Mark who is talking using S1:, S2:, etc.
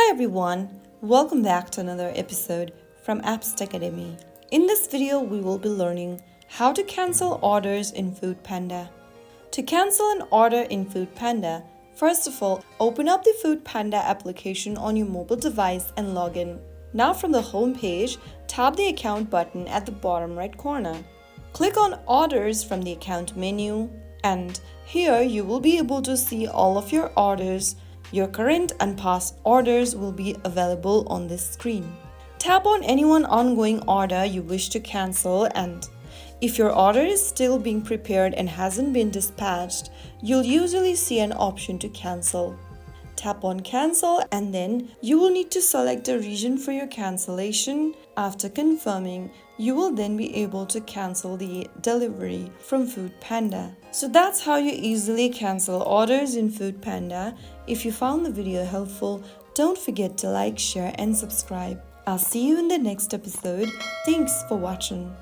S1: everyone, welcome back to another episode from Apps Academy. In this video, we will be learning how to cancel orders in FoodPanda. To cancel an order in FoodPanda, first of all, open up the FoodPanda application on your mobile device and log in. Now from the home page, tap the account button at the bottom right corner. Click on Orders from the account menu, and here you will be able to see all of your orders. Your current and past orders will be available on this screen. Tap on any one ongoing order you wish to cancel, and if your order is still being prepared and hasn't been dispatched, you'll usually see an option to cancel. Tap on Cancel, and then you will need to select a region for your cancellation. After confirming, you will then be able to cancel the delivery from FoodPanda. So that's how you easily cancel orders in FoodPanda. If you found the video helpful, don't forget to like, share and subscribe. I'll see you in the next episode. Thanks for watching.